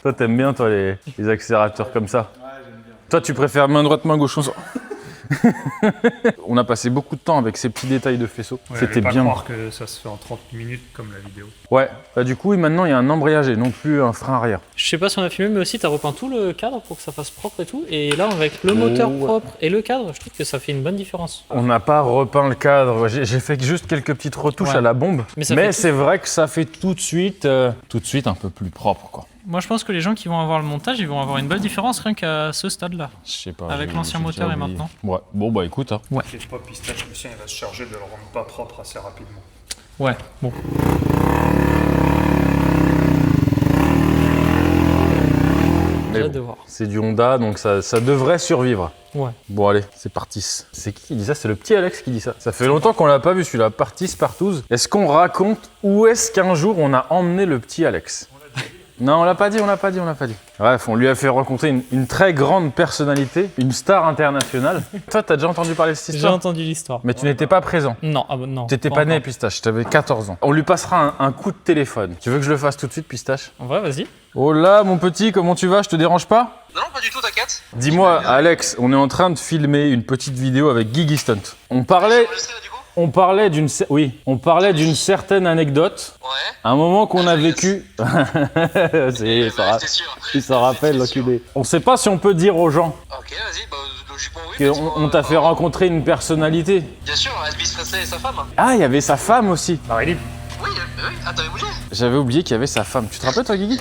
Toi, t'aimes bien, toi, les accélérateurs comme ça? Ouais, j'aime bien. Toi, tu préfères main droite, main gauche? On a passé beaucoup de temps avec ces petits détails de faisceau. Ouais, c'était bien. Pas croire que ça se fait en 30 minutes comme la vidéo. Ouais, du coup, maintenant il y a un embrayage et non plus un frein arrière. Je sais pas si on a filmé, mais aussi t'as repeint tout le cadre pour que ça fasse propre et tout. Et là, avec le moteur propre et le cadre, je trouve que ça fait une bonne différence. On n'a pas repeint le cadre, j'ai fait juste quelques petites retouches à la bombe. Mais c'est vrai que ça fait tout de suite un peu plus propre, quoi. Moi, je pense que les gens qui vont avoir le montage, ils vont avoir une belle différence rien qu'à ce stade-là. Je sais pas. Avec l'ancien moteur et maintenant. Ouais, bon bah écoute. Hein. Ouais. T'inquiète pas, Pistache, le sien, il va se charger de le rendre pas propre assez rapidement. Ouais, bon. J'ai hâte de voir. C'est du Honda, donc ça devrait survivre. Ouais. Bon allez, c'est parti. C'est qui dit ça? C'est le petit Alex qui dit ça. Ça fait longtemps qu'on l'a pas vu celui-là. Partis, partous. Est-ce qu'on raconte où est-ce qu'un jour on a emmené le petit Alex? Non, on l'a pas dit. Bref, on lui a fait rencontrer une très grande personnalité, une star internationale. Toi, t'as déjà entendu parler de cette histoire? J'ai entendu l'histoire. Mais tu n'étais pas présent. Non, non. T'étais pas né, Pistache, t'avais 14 ans. On lui passera un coup de téléphone. Tu veux que je le fasse tout de suite, Pistache? Ouais, vas-y. Oh là, mon petit, comment tu vas? Je te dérange pas? Non, pas du tout, t'inquiète. Dis-moi, Alex, on est en train de filmer une petite vidéo avec Guigui Stunt. On parlait d'une certaine anecdote. Ouais. Un moment qu'on a vécu. C'est sûr. Il s'en rappelle, l'enculé. On sait pas si on peut dire aux gens Ok, vas-y, bah logiquement oui. qu'on t'a fait rencontrer une personnalité. Bien sûr, Elvis Presley et sa femme. Ah, il y avait sa femme aussi. Marie-Libre. Oui, ah t'avais bougé. J'avais oublié qu'il y avait sa femme. Tu te rappelles, toi, Guigui?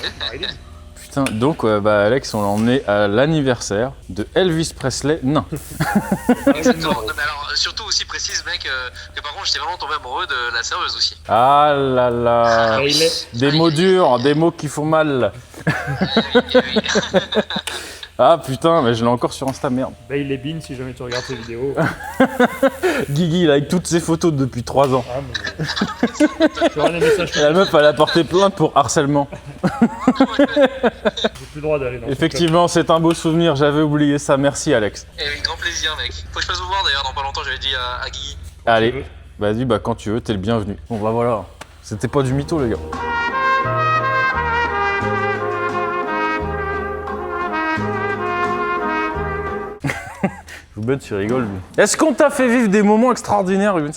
putain. Donc, bah, Alex, on l'a emmené à l'anniversaire de Elvis Presley. Non. Exactement. Non, mais alors, surtout aussi précise, mec, que par contre, j'étais vraiment tombé amoureux de la serveuse aussi. Ah là là. Des mots durs, des mots qui font mal. Ah putain, mais je l'ai encore sur Insta, merde. Bah, il est bin si jamais tu regardes ses vidéos. Guigui, là, avec toutes ses photos depuis 3 ans. Ah, mais... tu auras les messages. La meuf, elle a porté plainte pour harcèlement. J'ai plus le droit d'aller dans Effectivement, c'est un beau souvenir, j'avais oublié ça. Merci, Alex. Et avec grand plaisir, mec. Faut que je fasse vous voir d'ailleurs, dans pas longtemps, j'avais dit à Guy. Allez, vas-y, bah quand tu veux, t'es le bienvenu. Bon, bah voilà. C'était pas du mytho, les gars. Ruben, tu rigoles, lui. Est-ce qu'on t'a fait vivre des moments extraordinaires, Ruben?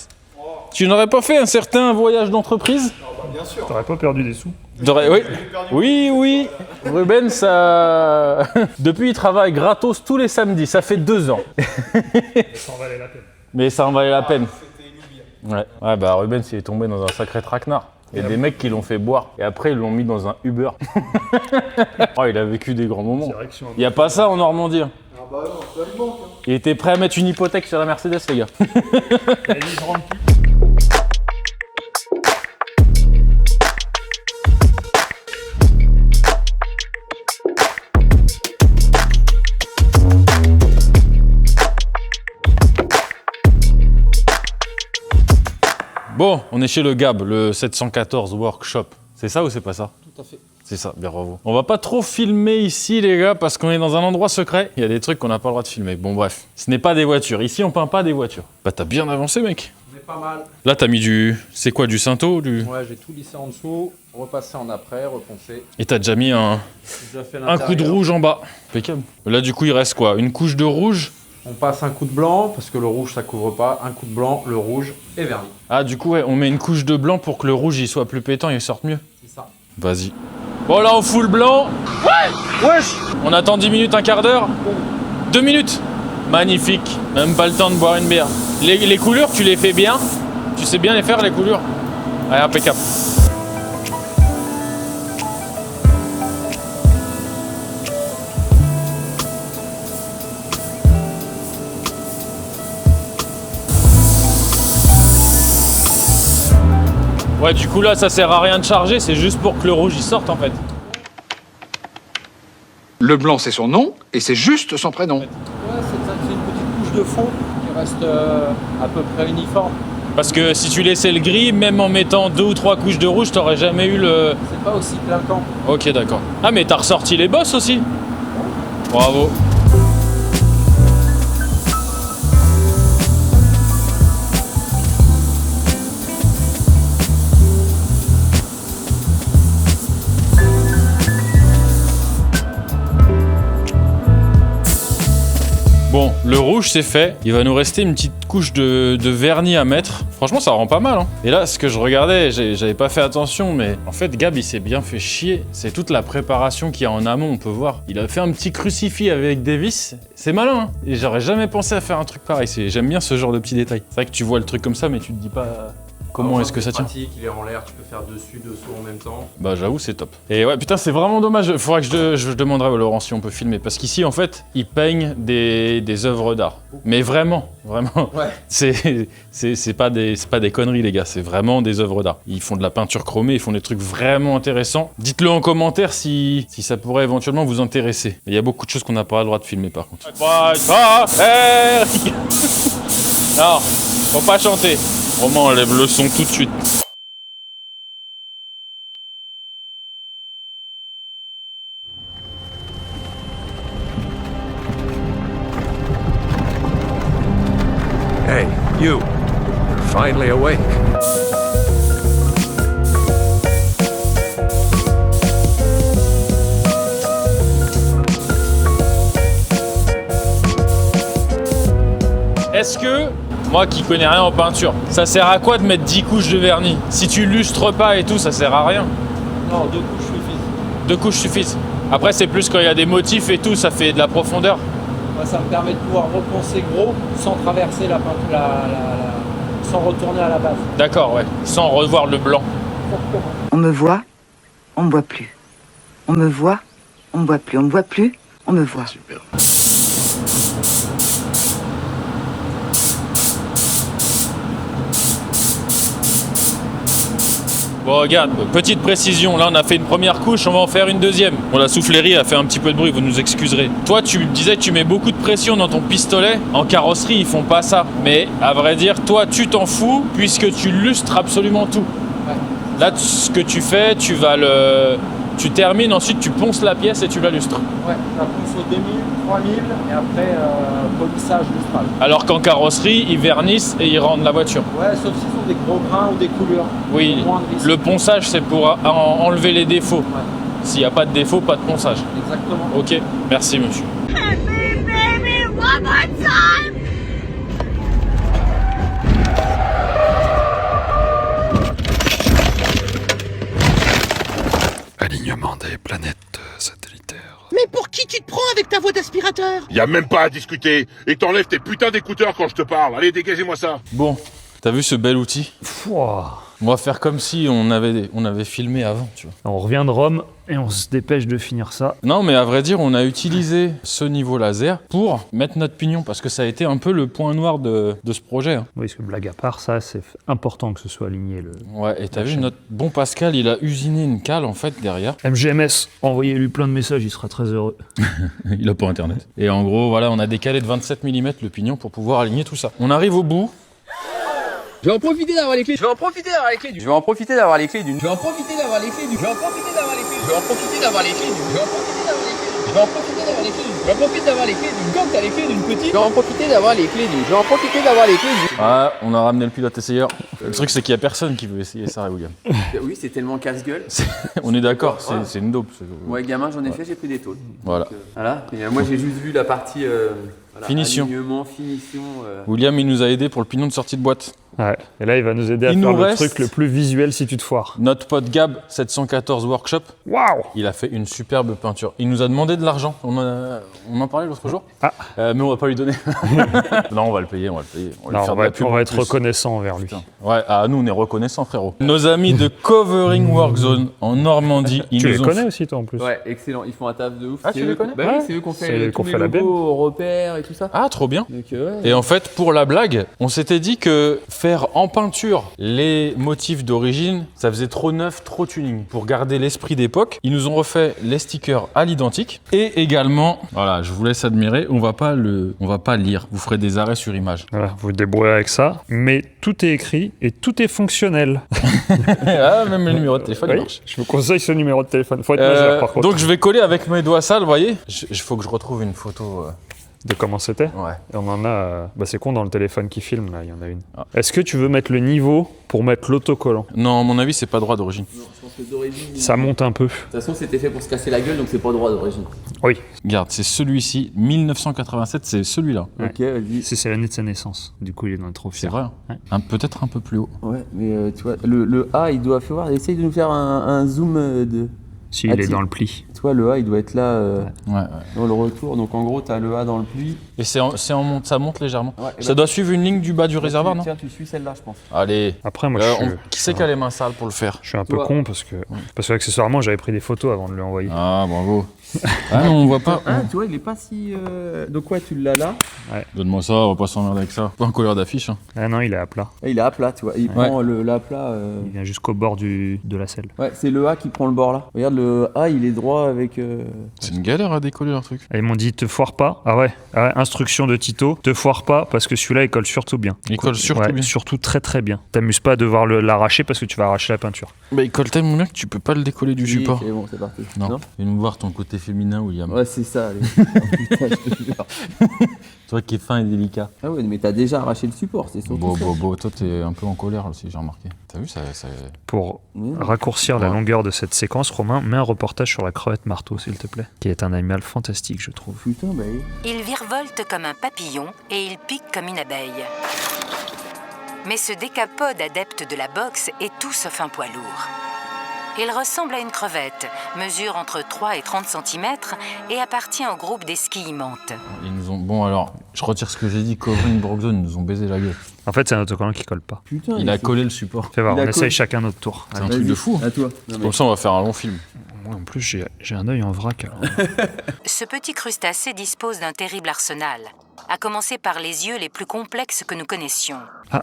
Tu n'aurais pas fait un certain voyage d'entreprise? Bien sûr. T'aurais pas perdu des sous? Oui. Oui. Ruben, ça... Depuis, il travaille gratos tous les samedis. Ça fait 2 ans. Ça en valait la peine. Mais ça en valait la peine. Ouais, bah Ruben, il est tombé dans un sacré traquenard. Il y a des mecs qui l'ont fait boire et après ils l'ont mis dans un Uber. Oh, il a vécu des grands moments. Il n'y a pas ça en Normandie. Ah bah non, ça me manque. Il était prêt à mettre une hypothèque sur la Mercedes, les gars. Bon, on est chez le Gab, le 714 Workshop. C'est ça ou c'est pas ça? Tout à fait. C'est ça, bien bravo. On va pas trop filmer ici, les gars, parce qu'on est dans un endroit secret. Il y a des trucs qu'on n'a pas le droit de filmer. Bon, bref. Ce n'est pas des voitures. Ici, on peint pas des voitures. Bah, t'as bien avancé, mec. On est pas mal. Là, t'as mis du... C'est quoi, du Cinto du... Ouais, j'ai tout lissé en dessous, repassé en après, refoncé. Et t'as déjà mis un coup de rouge en bas. Impeccable. Là, du coup, il reste quoi? Une couche de rouge? On passe un coup de blanc, parce que le rouge, ça couvre pas. Un coup de blanc, le rouge et vernis. Ah, du coup, ouais, on met une couche de blanc pour que le rouge, il soit plus pétant et il sorte mieux. C'est ça. Vas-y. Bon, là, on fout le blanc. Ouais. Wesh. On attend 10 minutes, un quart d'heure. 2 minutes. Magnifique. Même pas le temps de boire une bière. Les coulures, tu les fais bien? Tu sais bien les faire, les coulures? Ouais, impeccable. Ouais, du coup là, ça sert à rien de charger, c'est juste pour que le rouge y sorte en fait. Le blanc, c'est son nom, et c'est juste son prénom. Ouais, c'est une petite couche de fond qui reste à peu près uniforme. Parce que si tu laissais le gris, même en mettant 2 ou 3 couches de rouge, t'aurais jamais eu le... C'est pas aussi clinquant. Ok, d'accord. Ah, mais t'as ressorti les bosses aussi? Bravo. Bon, le rouge c'est fait, il va nous rester une petite couche de vernis à mettre. Franchement ça rend pas mal hein. Et là ce que je regardais, j'avais pas fait attention mais en fait Gab il s'est bien fait chier. C'est toute la préparation qu'il y a en amont, on peut voir. Il a fait un petit crucifix avec des vis, c'est malin hein. Et j'aurais jamais pensé à faire un truc pareil, j'aime bien ce genre de petits détails. C'est vrai que tu vois le truc comme ça mais tu te dis pas... Comment est-ce que ça tient? Pratique, il est en l'air, tu peux faire dessus, dessous en même temps. Bah j'avoue c'est top. Et ouais putain c'est vraiment dommage, faudrait que je demanderai à Laurent si on peut filmer. Parce qu'ici en fait, ils peignent des œuvres d'art. Mais vraiment. Ouais. C'est pas des conneries les gars, c'est vraiment des œuvres d'art. Ils font de la peinture chromée, ils font des trucs vraiment intéressants. Dites-le en commentaire si ça pourrait éventuellement vous intéresser. Il y a beaucoup de choses qu'on n'a pas le droit de filmer par contre. Non, faut pas chanter. Romain enlève le son tout de suite. Hey, you. You're finally awake. Est-ce que, moi qui connais rien en peinture, ça sert à quoi de mettre 10 couches de vernis? Si tu lustres pas et tout, ça sert à rien. Non, 2 couches suffisent. 2 couches suffisent. Après, c'est plus quand il y a des motifs et tout, ça fait de la profondeur. Moi, ça me permet de pouvoir reponcer gros sans traverser la peinture, sans retourner à la base. D'accord, ouais. Sans revoir le blanc. On me voit, on me voit plus. On me voit, On me voit plus, on me voit. Super. Bon, regarde, petite précision, là on a fait une première couche, on va en faire une deuxième. Bon, la soufflerie a fait un petit peu de bruit, vous nous excuserez. Toi, tu disais que tu mets beaucoup de pression dans ton pistolet. En carrosserie, ils font pas ça. Mais à vrai dire, toi, tu t'en fous puisque tu lustres absolument tout. Ouais. Là, ce que tu fais, tu termines, ensuite tu ponces la pièce et tu la lustres. Ouais, la ponce au 2000, 3000 et après polissage lustral. Alors qu'en carrosserie, ils vernissent et ils rendent la voiture. Ouais, sauf s'ils ont des gros grains ou des coulures. Oui, le ponçage c'est pour enlever les défauts. Ouais. S'il n'y a pas de défaut, pas de ponçage. Exactement. Ok, merci monsieur. Baby, one more time! Alignement des planètes satellitaires. Mais pour qui tu te prends avec ta voix d'aspirateur? Y a même pas à discuter. Et t'enlèves tes putains d'écouteurs quand je te parle. Allez, dégagez-moi ça. Bon, t'as vu ce bel outil? Pouah. On va faire comme si on avait filmé avant, tu vois. On revient de Rome et on se dépêche de finir ça. Non, mais à vrai dire, on a utilisé ce niveau laser pour mettre notre pignon, parce que ça a été un peu le point noir de ce projet. Hein. Oui, parce que blague à part, ça, c'est important que ce soit aligné. Ouais, et t'as vu, notre bon Pascal, il a usiné une cale, en fait, derrière. MGMS, envoyez-lui plein de messages, il sera très heureux. Il a pas Internet. Et en gros, voilà, on a décalé de 27 mm le pignon pour pouvoir aligner tout ça. On arrive au bout. Je vais en profiter d'avoir les clés. Je vais en profiter d'avoir les clés d'une. Je vais en profiter d'avoir les clés d'une. Je vais en profiter d'avoir les clés. Je vais en profiter d'avoir les clés. Je vais en profiter d'avoir les clés. Je vais en profiter d'avoir les clés. Je vais en profiter d'avoir les clés. Je vais en profiter d'avoir les clés d'une. Quand t'as les clés d'une petite. Je vais en profiter d'avoir les clés d'une. Je vais en profiter d'avoir les clés d'une. Ah, on a ramené le pilote essayeur. Le truc, c'est qu'il y a personne qui veut essayer ça, William. Oui, c'est tellement casse-gueule. On est d'accord, c'est une dope. Ouais, gamin, j'en ai fait, j'ai pris des tôles. Voilà. Voilà. Et moi, j'ai juste vu la partie. Voilà, finition. Alignement, finition. William, il nous a aidé pour le pignon de sortie de boîte. Ouais. Et là, il va nous aider à faire le truc le plus visuel si tu te foires. Notre pote Gab, 714 Workshop. Waouh! Il a fait une superbe peinture. Il nous a demandé de l'argent. On en parlait l'autre jour. Ah. Mais on va pas lui donner. Non, on va le payer, on va être reconnaissant envers lui. Putain. Ouais, nous, on est reconnaissants, frérot. Nos amis de Covering Work Zone en Normandie. Tu les connais aussi, toi, en plus? Ouais, excellent. Ils font un taf de ouf. Ah, tu les connais? Bah oui, c'est eux qu'on fait les logos, repères et tout ça. Ah, trop bien. Donc, ouais. Et en fait, pour la blague, on s'était dit que faire en peinture les motifs d'origine, ça faisait trop neuf, trop tuning. Pour garder l'esprit d'époque, ils nous ont refait les stickers à l'identique. Et également, voilà, je vous laisse admirer, on va pas lire, vous ferez des arrêts sur image. Voilà, vous vous débrouillez avec ça, mais tout est écrit et tout est fonctionnel. Ah, même le numéro de téléphone marche. Je vous conseille ce numéro de téléphone, faut être majeur par contre. Donc je vais coller avec mes doigts sales, vous voyez. Il faut que je retrouve une photo. De comment c'était? Ouais. Et on en a... c'est con, dans le téléphone qui filme, là, il y en a une. Ah. Est-ce que tu veux mettre le niveau pour mettre l'autocollant? Non, à mon avis, c'est pas droit d'origine. Non, je pense que d'origine... Ça monte un peu. De toute façon, c'était fait pour se casser la gueule, donc c'est pas droit d'origine. Oui. Regarde, c'est celui-ci, 1987, c'est celui-là. Ouais. Ok, vas-y. C'est l'année de sa naissance. Du coup, il est dans le trophée. C'est vrai. Ouais. Peut-être un peu plus haut. Ouais, mais tu vois, le A, il doit faire voir. Essaye de nous faire un zoom de... Si, il est dans le pli. Tu vois, le A, il doit être là ouais. Dans le retour. Donc en gros, tu as le A dans le pli. Et ça monte légèrement. Ouais, ça doit suivre une ligne du bas du réservoir, non? Tiens, tu suis celle-là, je pense. Allez. Après, moi, qui c'est qui a les mains sales pour le faire? Je suis un peu con parce que accessoirement, j'avais pris des photos avant de lui envoyer. Ah, bravo. Ah non, on voit pas. Ah, tu vois, il est pas si... Donc ouais, tu l'as là. Ouais. Donne-moi ça, on va pas s'emmerder avec ça. Pas un couleur d'affiche. Hein. Ah non, il est à plat. Il est à plat, tu vois. Il prend l'A plat. Il vient jusqu'au bord de la selle. Ouais, c'est le A qui prend le bord là. Regarde, le A, il est droit avec... C'est une galère à décoller leur truc. Et ils m'ont dit, te foire pas. Ah ouais, instruction de Tito, te foire pas parce que celui-là, il colle surtout bien. Il colle surtout bien. Surtout très très bien. T'amuses pas à devoir l'arracher parce que tu vas arracher la peinture. Bah, il colle tellement bien que tu peux pas le décoller du support. C'est bon, c'est parti. Non. Viens nous voir ton côté féminin, William. Ouais, c'est ça, allez. Putain, je te jure. Toi qui est fin et délicat. Ah ouais, mais t'as déjà arraché le support, c'est surtout ça. Toi t'es un peu en colère aussi, j'ai remarqué. T'as vu ça Pour raccourcir la longueur de cette séquence, Romain, mets un reportage sur la crevette marteau, s'il te plaît. Qui est un animal fantastique, je trouve. Putain, bah oui. Il virevolte comme un papillon et il pique comme une abeille. Mais ce décapode adepte de la boxe est tout sauf un poids lourd. Il ressemble à une crevette, mesure entre 3 et 30 cm et appartient au groupe des skillimantes. Ils nous ont... Bon alors, je retire ce que j'ai dit, Covering Brockzone, ils nous ont baisé la gueule. En fait, c'est un autocollant qui colle pas. Putain, il a collé le support. Fais voir, on essaye chacun notre tour. C'est un truc de fou. À toi. Comme ça, on va faire un long film. Ouais, on plus, j'ai un œil en vrac. Alors. Ce petit crustacé dispose d'un terrible arsenal, à commencer par les yeux les plus complexes que nous connaissions. Il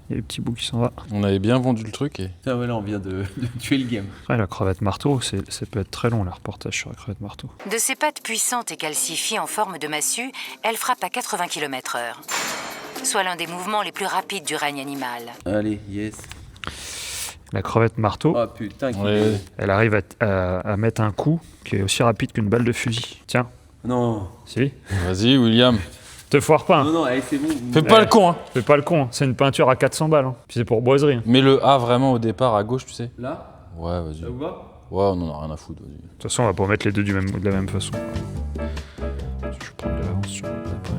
y a le petit bout qui s'en va. On avait bien vendu le truc et... Ah ouais, là, on vient de tuer le game. Ouais, la crevette marteau, ça peut être très long, le reportage sur la crevette marteau. De ses pattes puissantes et calcifiées en forme de massue, elle frappe à 80 km/h. Soit l'un des mouvements les plus rapides du règne animal. Allez, yes. La crevette marteau, Oh putain, elle arrive à mettre un coup qui est aussi rapide qu'une balle de fusil. Tiens. Non. Si. Vas-y, William. Te foire pas. Hein. Non, allez, c'est bon. Fais pas le con, hein. Fais pas le con. C'est une peinture à 400 balles. Hein. Puis c'est pour boiserie. Hein. Mets le A vraiment au départ à gauche, tu sais. Là ? Ouais, vas-y. Ça vous va ? Ouais, on en a rien à foutre, vas-y. De toute façon, on va pas mettre les deux de la même façon. Je vais prendre de l'avance sur le d'après.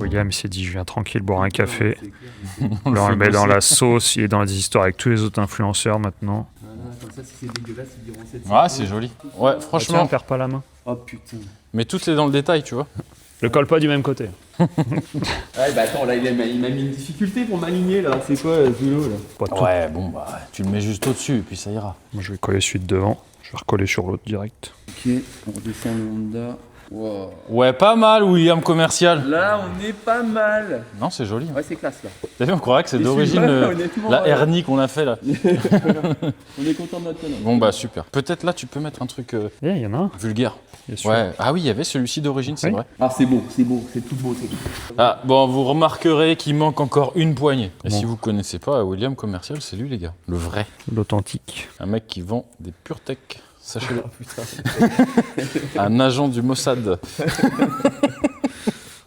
William s'est dit, je viens tranquille boire un café. On le met dans la sauce, il est dans des histoires avec tous les autres influenceurs maintenant. Voilà, comme ça, si c'est dégueulasse, ils diront c'est... Ah, c'est joli. Ouais, franchement. Tiens, perds pas la main. Oh putain. Mais tout est dans le détail, tu vois. Le colle pas du même côté. Ouais, bah attends, là, il m'a mis une difficulté pour m'aligner, là. C'est quoi, ce boulot, là ? Pas tout. Ouais, bon, bah, tu le mets juste au-dessus et puis ça ira. Moi, je vais coller celui de devant. Je vais recoller sur l'autre direct. Ok, on redescend le Honda. Wow. Ouais, pas mal, William Commercial. Là, on est pas mal. Non, c'est joli. Ouais, c'est classe, là. T'as vu, on croirait que c'est Et d'origine celui-là, la hernie qu'on a fait, là. On est content de notre connerie. Bon, bah, super. Peut-être là, tu peux mettre un truc Il y en a un. vulgaire. Bien sûr. Ouais. Ah oui, il y avait celui-ci d'origine, c'est vrai. Ah, c'est beau, c'est tout beau, c'est tout. Ah, bon, vous remarquerez qu'il manque encore une poignée. Et si vous connaissez pas William Commercial, c'est lui, les gars. Le vrai. L'authentique. Un mec qui vend des pure tech. Sachez-le. Un agent du Mossad.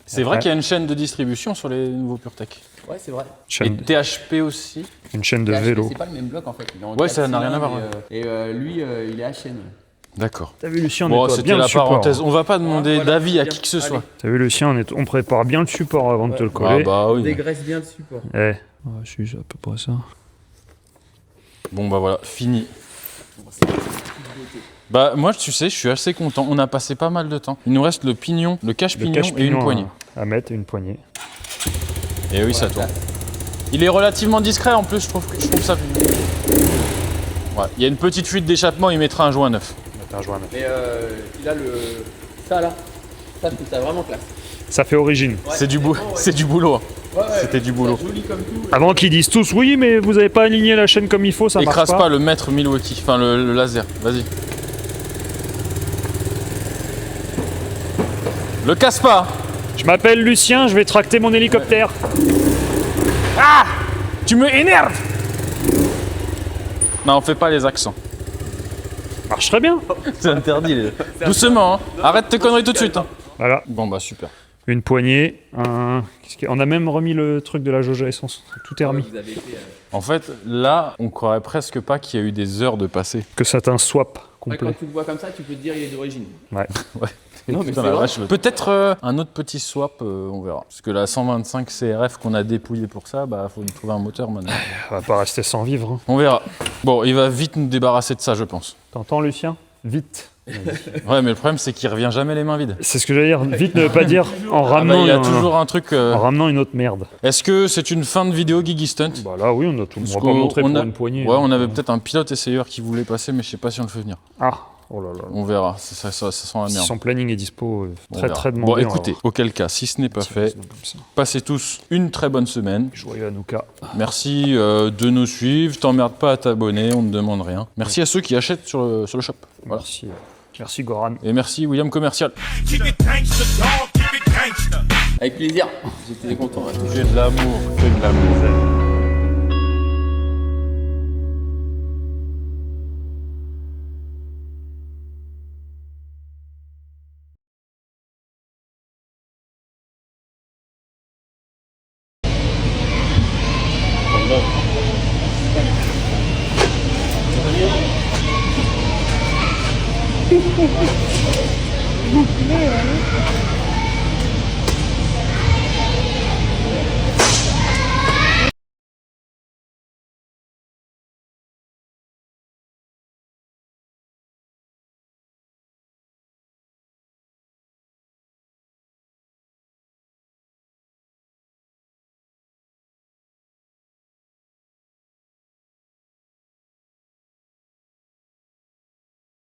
C'est vrai qu'il y a une chaîne de distribution sur les nouveaux PureTech. Ouais, c'est vrai. Et THP aussi. Une chaîne de THP, vélo. C'est pas le même bloc en fait. Il est en Ouais, 4 ça n'a rien à voir. Et lui, il est HN. D'accord. T'as vu, Lucien, on bon, nettoie c'était bien la le support. parenthèse. On va pas demander d'avis à qui que ce soit. T'as vu, Lucien, on prépare bien le support avant de te le coller. Ah bah oui. On dégraisse bien le support. Ouais, c'est à peu près ça. Bon bah voilà, fini. Bah moi, tu sais, je suis assez content. On a passé pas mal de temps. Il nous reste le pignon, le cache-pignon et une poignée. À mettre et une poignée. Et oui, ça tourne. Il est relativement discret en plus, je trouve ça. Ouais, il y a une petite fuite d'échappement, il mettra un joint neuf. Mais il a le... Ça là, ça je trouve ça vraiment classe. Ça fait origine. Ouais, c'est du boulot. Hein. Ouais, c'était du boulot. Joli comme tout. Avant qu'ils disent tous oui, mais vous avez pas aligné la chaîne comme il faut, ça marche pas. Écrase pas le maître Milwaukee, enfin le laser, vas-y. Le casse pas. Je m'appelle Lucien, je vais tracter mon hélicoptère. Ah! Tu me énerves! Non, on fait pas les accents. Marche très bien. C'est interdit. Doucement, hein. Arrête tes conneries tout de suite. Hein. Voilà. Bon bah super. Une poignée, on a même remis le truc de la jauge à essence. Tout est remis. En fait, là, on croirait presque pas qu'il y a eu des heures de passé. Que c'est un swap complet. Quand tu le vois comme ça, tu peux te dire il est d'origine. Ouais. Ouais. Non, mais peut-être un autre petit swap, on verra. Parce que la 125 CRF qu'on a dépouillé pour ça, bah faut nous trouver un moteur maintenant. On va pas rester sans vivre. Hein. On verra. Bon, il va vite nous débarrasser de ça, je pense. T'entends, Lucien? Vite. Ouais, mais le problème, c'est qu'il revient jamais les mains vides. C'est ce que j'allais dire. Vite ne veut pas dire en ramenant. Il y a toujours un truc. En ramenant une autre merde. Est-ce que c'est une fin de vidéo Guigui Stunt? Bah là, oui, on a tout. On va pas montrer pour une poignée. Ouais, on avait peut-être un pilote essayeur qui voulait passer, mais je sais pas si on le fait venir. Ah. Oh là là. On verra, ça sent la merde. Son planning est dispo, très demandé. Bon, écoutez, auquel cas, si ce n'est pas fait, passez tous une très bonne semaine. Joyeux Hanouka. Merci de nous suivre. T'emmerdes pas à t'abonner, on ne demande rien. Merci à ceux qui achètent sur le shop. Voilà. Merci Goran. Et merci William Commercial. Avec plaisir. J'étais content. Que de l'amour, que de l'amour. Yeah.